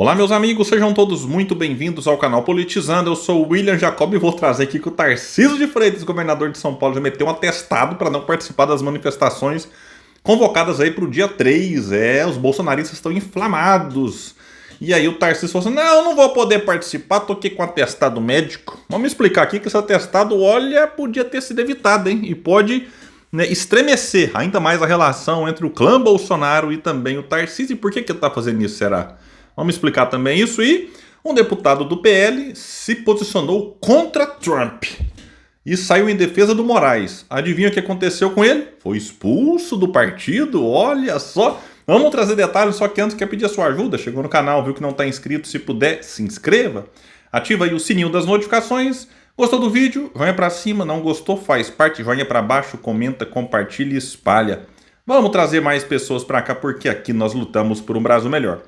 Olá, meus amigos, sejam todos muito bem-vindos ao canal Politizando. Eu sou o William Jacob e vou trazer aqui que o Tarcísio de Freitas, governador de São Paulo, já meteu um atestado para não participar das manifestações convocadas aí para o dia 3. Os bolsonaristas estão inflamados. E aí o Tarcísio falou assim, não vou poder participar, tô aqui com atestado médico. Vamos explicar aqui que esse atestado, olha, podia ter sido evitado, hein? E pode estremecer ainda mais a relação entre o clã Bolsonaro e também o Tarcísio. E por que ele tá fazendo isso, será? Vamos explicar também isso. E um deputado do PL se posicionou contra Trump e saiu em defesa do Moraes. Adivinha o que aconteceu com ele? Foi expulso do partido, olha só. Vamos trazer detalhes, só que antes quer pedir a sua ajuda. Chegou no canal, viu que não está inscrito, se puder, se inscreva. Ativa aí o sininho das notificações. Gostou do vídeo? Joinha para cima. Não gostou? Faz parte. Joinha para baixo, comenta, compartilha e espalha. Vamos trazer mais pessoas para cá, porque aqui nós lutamos por um Brasil melhor.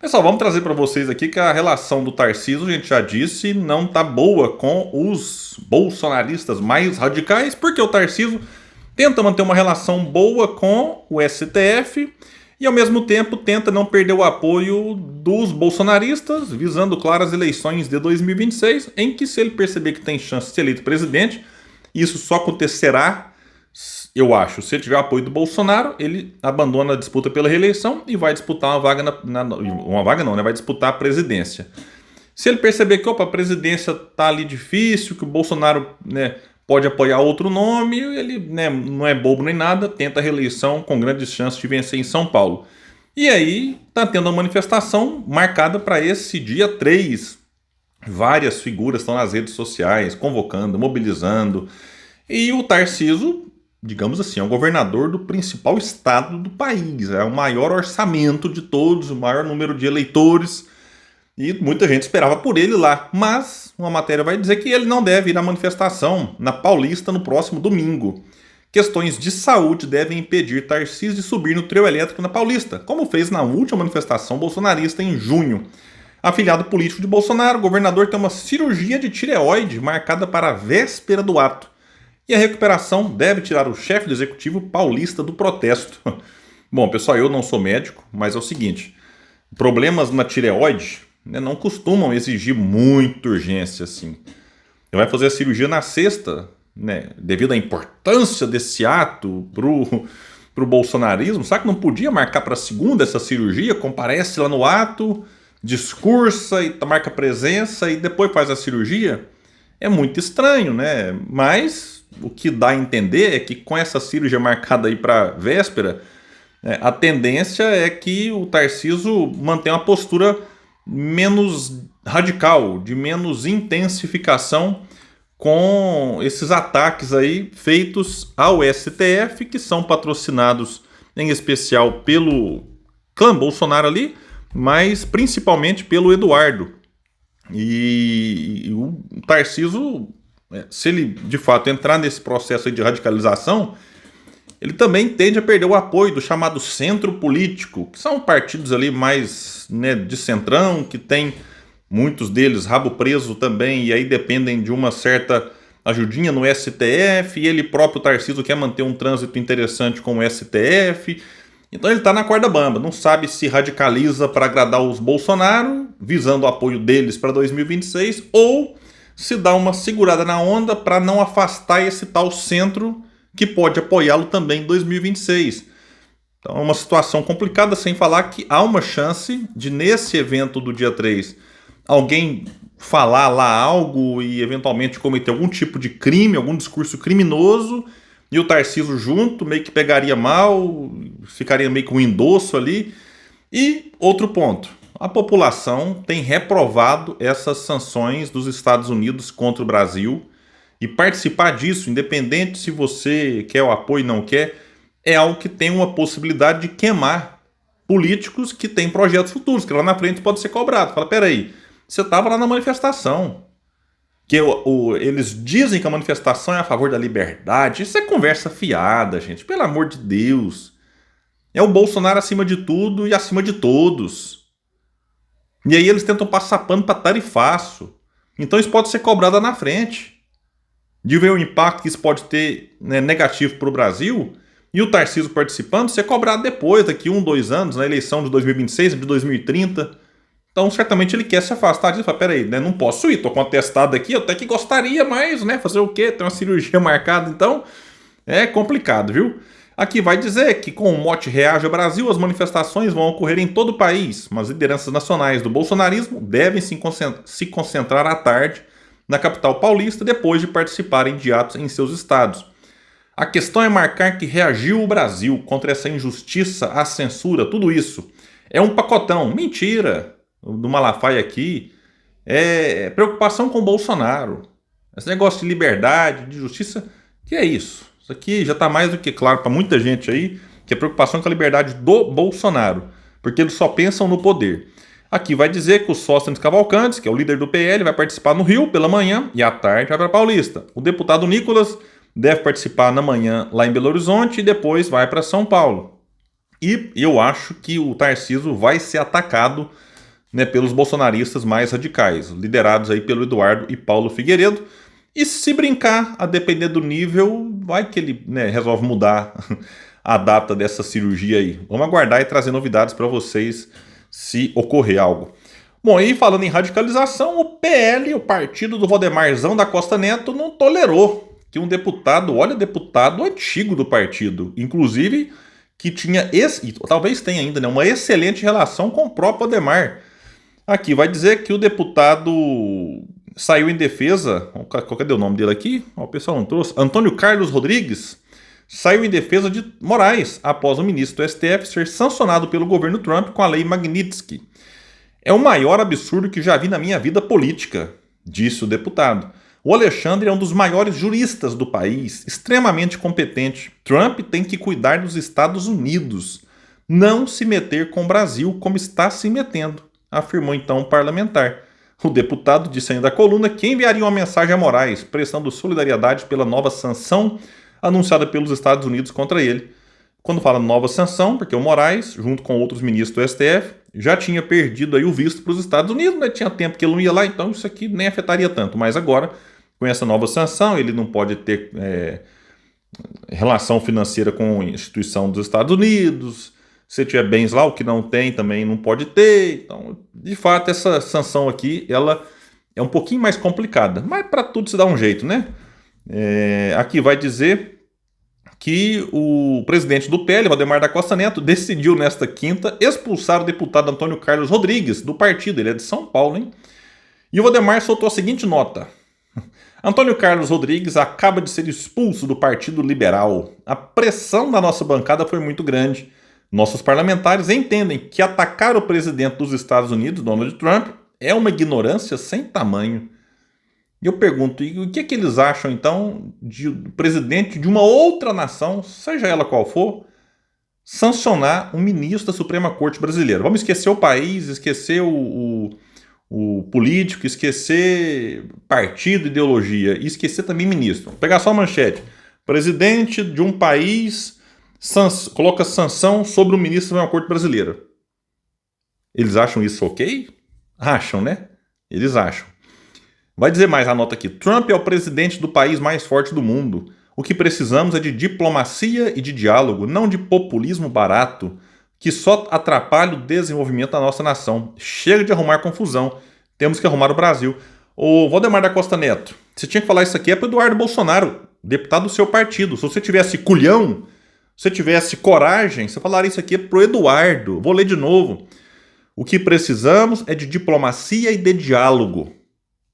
Pessoal, vamos trazer para vocês aqui que a relação do Tarcísio, a gente já disse, não tá boa com os bolsonaristas mais radicais, porque o Tarcísio tenta manter uma relação boa com o STF e, ao mesmo tempo, tenta não perder o apoio dos bolsonaristas, visando, claro, as eleições de 2026, em que, se ele perceber que tem chance de ser eleito presidente, isso só acontecerá, eu acho, se ele tiver apoio do Bolsonaro, ele abandona a disputa pela reeleição e vai disputar uma vaga vai disputar a presidência. Se ele perceber que a presidência tá ali difícil, que o Bolsonaro pode apoiar outro nome, ele não é bobo nem nada, tenta a reeleição com grandes chances de vencer em São Paulo. E aí tá tendo uma manifestação marcada para esse dia 3. Várias figuras estão nas redes sociais, convocando, mobilizando. E o Tarcísio, digamos assim, é o governador do principal estado do país, é o maior orçamento de todos, o maior número de eleitores, e muita gente esperava por ele lá, mas uma matéria vai dizer que ele não deve ir à manifestação na Paulista no próximo domingo. Questões de saúde devem impedir Tarcísio de subir no trio elétrico na Paulista, como fez na última manifestação bolsonarista em junho. Afiliado político de Bolsonaro, o governador tem uma cirurgia de tireoide marcada para a véspera do ato. E a recuperação deve tirar o chefe do executivo paulista do protesto. Bom, pessoal, eu não sou médico, mas é o seguinte, problemas na tireoide não costumam exigir muita urgência assim. Ele vai fazer a cirurgia na sexta, devido à importância desse ato pro bolsonarismo. Sabe que não podia marcar para segunda essa cirurgia? Comparece lá no ato, discursa e marca presença e depois faz a cirurgia? É muito estranho, né? Mas o que dá a entender é que com essa cirurgia marcada aí para véspera, a tendência é que o Tarcísio mantenha uma postura menos radical, de menos intensificação com esses ataques aí feitos ao STF, que são patrocinados em especial pelo clã Bolsonaro ali, mas principalmente pelo Eduardo. E o Tarcísio, se ele de fato entrar nesse processo de radicalização, ele também tende a perder o apoio do chamado centro político, que são partidos ali mais de centrão, que tem muitos deles rabo preso também, e aí dependem de uma certa ajudinha no STF, e ele próprio, Tarcísio, quer manter um trânsito interessante com o STF. Então ele está na corda bamba, não sabe se radicaliza para agradar os Bolsonaro, visando o apoio deles para 2026, ou se dá uma segurada na onda para não afastar esse tal centro que pode apoiá-lo também em 2026. Então é uma situação complicada, sem falar que há uma chance de, nesse evento do dia 3, alguém falar lá algo e eventualmente cometer algum tipo de crime, algum discurso criminoso, e o Tarcísio junto, meio que pegaria mal, ficaria meio com um endosso ali. E outro ponto, a população tem reprovado essas sanções dos Estados Unidos contra o Brasil, e participar disso, independente se você quer o apoio ou não quer, é algo que tem uma possibilidade de queimar políticos que têm projetos futuros, que lá na frente pode ser cobrado. Fala, peraí, você estava lá na manifestação, que eles dizem que a manifestação é a favor da liberdade. Isso é conversa fiada, gente, pelo amor de Deus. É o Bolsonaro acima de tudo e acima de todos. E aí eles tentam passar pano para tarifaço. Então isso pode ser cobrado na frente. De ver o impacto que isso pode ter negativo para o Brasil, e o Tarcísio participando, ser cobrado depois, daqui 1, 2 anos, na eleição de 2026, de 2030. Então, certamente ele quer se afastar disso. Fala, peraí, né, não posso ir, tô com um atestado aqui, eu até que gostaria, mas, né, fazer o quê? Tem uma cirurgia marcada, então é complicado, viu? Aqui vai dizer que com o mote Reage ao Brasil, as manifestações vão ocorrer em todo o país, mas lideranças nacionais do bolsonarismo devem se concentrar à tarde na capital paulista depois de participarem de atos em seus estados. A questão é marcar que reagiu o Brasil contra essa injustiça, a censura, tudo isso. É um pacotão. Mentira do Malafaia aqui. É preocupação com o Bolsonaro. Esse negócio de liberdade, de justiça, que é isso? Isso aqui já está mais do que claro para muita gente aí, que é preocupação com a liberdade do Bolsonaro, porque eles só pensam no poder. Aqui vai dizer que o Sóstenes Cavalcantes, que é o líder do PL, vai participar no Rio pela manhã e à tarde vai para Paulista. O deputado Nicolas deve participar na manhã lá em Belo Horizonte e depois vai para São Paulo. E eu acho que o Tarcísio vai ser atacado, né, pelos bolsonaristas mais radicais, liderados aí pelo Eduardo e Paulo Figueiredo. E se brincar, a depender do nível, vai que ele, né, resolve mudar a data dessa cirurgia aí. Vamos aguardar e trazer novidades para vocês se ocorrer algo. Bom, e falando em radicalização, o PL, o partido do Valdemarzão da Costa Neto, não tolerou que um deputado, olha, deputado antigo do partido, inclusive que tinha, talvez tenha ainda, né, uma excelente relação com o próprio Valdemar. Aqui vai dizer que o deputado saiu em defesa, cadê o nome dele aqui? O pessoal não trouxe. Antônio Carlos Rodrigues saiu em defesa de Moraes após o ministro do STF ser sancionado pelo governo Trump com a lei Magnitsky. É o maior absurdo que já vi na minha vida política, disse o deputado. O Alexandre é um dos maiores juristas do país, extremamente competente. Trump tem que cuidar dos Estados Unidos, não se meter com o Brasil como está se metendo, afirmou então o parlamentar. O deputado disse ainda à coluna que enviaria uma mensagem a Moraes, prestando solidariedade pela nova sanção anunciada pelos Estados Unidos contra ele. Quando fala nova sanção, porque o Moraes, junto com outros ministros do STF, já tinha perdido aí o visto para os Estados Unidos, né? Tinha tempo que ele não ia lá, então isso aqui nem afetaria tanto. Mas agora, com essa nova sanção, ele não pode ter relação financeira com a instituição dos Estados Unidos. Se tiver bens lá, o que não tem também não pode ter. Então, de fato, essa sanção aqui, ela é um pouquinho mais complicada. Mas para tudo se dá um jeito, né? Aqui vai dizer que o presidente do PL, Valdemar da Costa Neto, decidiu nesta quinta expulsar o deputado Antônio Carlos Rodrigues do partido. Ele é de São Paulo, hein? E o Valdemar soltou a seguinte nota. Antônio Carlos Rodrigues acaba de ser expulso do Partido Liberal. A pressão da nossa bancada foi muito grande. Nossos parlamentares entendem que atacar o presidente dos Estados Unidos, Donald Trump, é uma ignorância sem tamanho. E eu pergunto, e o que é que eles acham, então, do presidente de uma outra nação, seja ela qual for, sancionar um ministro da Suprema Corte brasileira? Vamos esquecer o país, esquecer o político, esquecer partido, ideologia, e esquecer também ministro. Vou pegar só a manchete. Presidente de um país coloca sanção sobre o ministro da Suprema Corte brasileira. Eles acham isso ok? Acham, né? Eles acham. Vai dizer mais a nota aqui. Trump é o presidente do país mais forte do mundo. O que precisamos é de diplomacia e de diálogo, não de populismo barato, que só atrapalha o desenvolvimento da nossa nação. Chega de arrumar confusão. Temos que arrumar o Brasil. Ô Valdemar da Costa Neto, você tinha que falar isso aqui para o Eduardo Bolsonaro, deputado do seu partido. Se você tivesse culhão, se você tivesse coragem, você falaria isso aqui para o Eduardo. Vou ler de novo. O que precisamos é de diplomacia e de diálogo.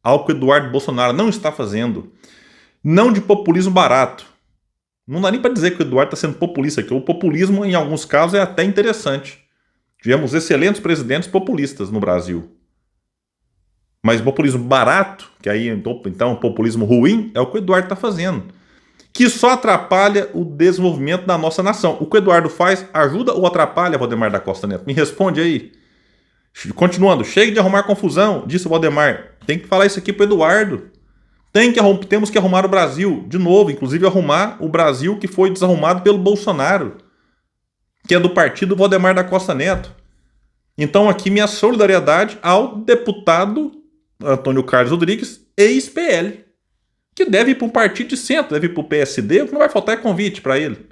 Algo que o Eduardo Bolsonaro não está fazendo. Não de populismo barato. Não dá nem para dizer que o Eduardo está sendo populista aqui. O populismo, em alguns casos, é até interessante. Tivemos excelentes presidentes populistas no Brasil. Mas populismo barato, que aí então populismo ruim, é o que o Eduardo está fazendo. Que só atrapalha o desenvolvimento da nossa nação. O que o Eduardo faz ajuda ou atrapalha, Valdemar da Costa Neto? Me responde aí. Continuando, chega de arrumar confusão, disse o Valdemar. Tem que falar isso aqui pro Eduardo. Temos que arrumar o Brasil. De novo, inclusive arrumar o Brasil que foi desarrumado pelo Bolsonaro, que é do partido Valdemar da Costa Neto. Então aqui minha solidariedade ao deputado Antônio Carlos Rodrigues, ex-PL, que deve ir para um partido de centro, deve ir para o PSD, o que não vai faltar é convite para ele.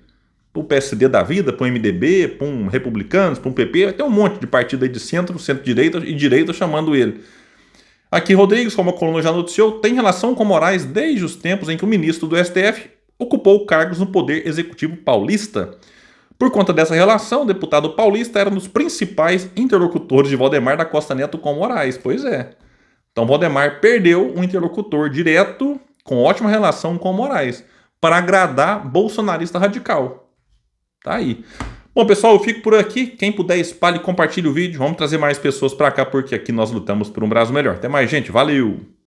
pro PSD da vida, pro MDB, pro Republicanos, pro PP, vai ter um monte de partido aí de centro, centro-direita e direita chamando ele. Aqui, Rodrigues, como a coluna já noticiou, tem relação com Moraes desde os tempos em que o ministro do STF ocupou cargos no Poder Executivo Paulista. Por conta dessa relação, o deputado paulista era um dos principais interlocutores de Valdemar da Costa Neto com Moraes. Pois é. Então, Valdemar perdeu um interlocutor direto com ótima relação com Moraes para agradar bolsonarista radical. Tá aí. Bom, pessoal, eu fico por aqui. Quem puder, espalhe e compartilhe o vídeo. Vamos trazer mais pessoas para cá, porque aqui nós lutamos por um Brasil melhor. Até mais, gente. Valeu!